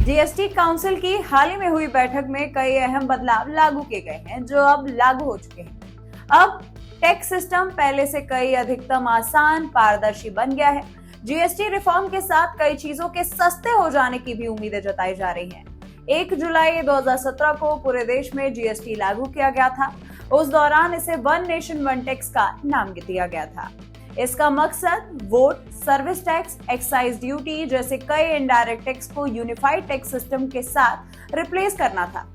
GST council की हाल ही में हुई बैठक में कई अहम बदलाव लागू किए गए हैं जो अब लागू हो चुके हैं। अब टैक्स सिस्टम पहले से कई अधिकतम आसान पारदर्शी बन गया है। जीएसटी रिफॉर्म के साथ कई चीजों के सस्ते हो जाने की भी उम्मीदें जताई जा रही हैं। 1 जुलाई 2017 को पूरे देश में जीएसटी लागू किया गया था। उस दौरान इसे वन नेशन वन टैक्स का नाम दिया गया था। इसका मकसद vote, service tax, excise duty जैसे कई इनडायरेक्ट टैक्स को यूनिफाइड टैक्स सिस्टम के साथ रिप्लेस करना था।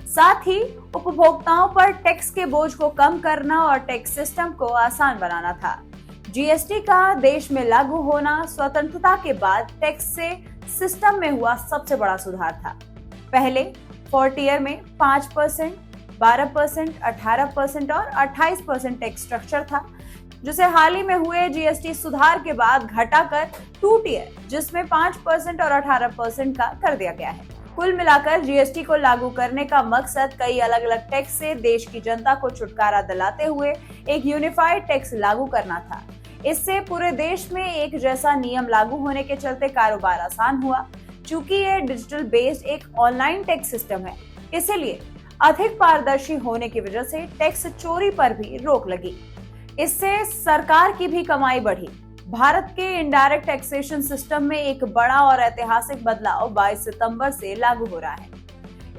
साथ ही उपभोक्ताओं पर टैक्स के बोझ को कम करना और टैक्स सिस्टम को आसान बनाना था। जीएसटी का देश में लागू होना स्वतंत्रता के बाद टैक्स से सिस्टम में हुआ सबसे बड़ा सुधार था। पहले 4th ईयर में 5%, 12%, 18% और 28% टैक्स स्ट्रक्चर था, जिसे हाल ही में हुए जीएसटी सुधार के बाद घटाकर 2 टियर जिसमें 5% और 18% का कर दिया गया है। कुल मिलाकर जीएसटी को लागू करने का मकसद कई अलग अलग टैक्स से देश की जनता को छुटकारा दिलाते हुए एक यूनिफाइड टैक्स लागू करना था। इससे पूरे देश में एक जैसा नियम लागू होने के चलते कारोबार आसान हुआ। चूंकि ये डिजिटल बेस्ड एक ऑनलाइन टैक्स सिस्टम है, इसलिए अधिक पारदर्शी होने की वजह से टैक्स चोरी पर भी रोक लगी। इससे सरकार की भी कमाई बढ़ी। भारत के इनडायरेक्ट टैक्सेशन सिस्टम में एक बड़ा और ऐतिहासिक बदलाव 22 सितंबर से लागू हो रहा है।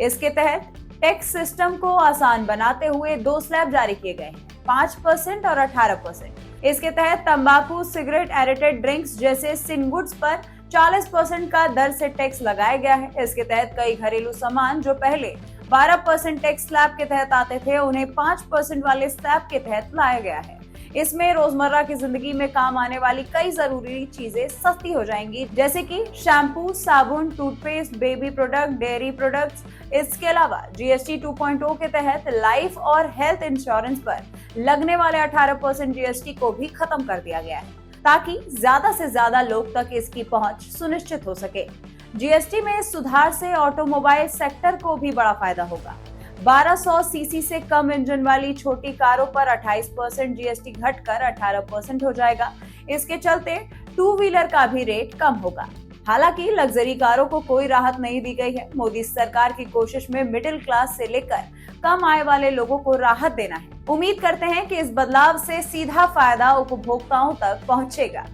इसके तहत टैक्स सिस्टम को आसान बनाते हुए 2 स्लैब जारी किए गए हैं, 5% और 18%। इसके तहत तंबाकू, सिगरेट, एडिटेड ड्रिंक्स जैसे सिन गुड्स पर 40% का दर से टैक्स लगाया गया है। इसके तहत कई घरेलू सामान जो पहले 12% टैक्स स्लैब के तहत आते थे, उन्हें 5% वाले स्लैब के तहत लाया गया है। इसमें रोजमर्रा की जिंदगी में काम आने वाली कई जरूरी चीजें सस्ती हो जाएंगी, जैसे कि शैम्पू, साबुन, toothpaste, baby product, dairy products. इसके अलावा जीएसटी 2.0 के तहत लाइफ और हेल्थ इंश्योरेंस पर लगने वाले 18% जीएसटी को भी खत्म कर दिया गया है, ताकि ज्यादा से ज्यादा लोग तक इसकी पहुंच सुनिश्चित हो सके। जीएसटी में इस सुधार से ऑटोमोबाइल सेक्टर को भी बड़ा फायदा होगा। 1200 सीसी से कम इंजन वाली छोटी कारों पर 28% जीएसटी घटकर 18% हो जाएगा। इसके चलते 2 व्हीलर का भी रेट कम होगा। हालांकि लग्जरी कारों को कोई राहत नहीं दी गई है। मोदी सरकार की कोशिश में मिडिल क्लास से लेकर कम आय वाले लोगों को राहत देना है। उम्मीद करते हैं कि इस बदलाव से सीधा फायदा उपभोक्ताओं तक पहुंचेगा।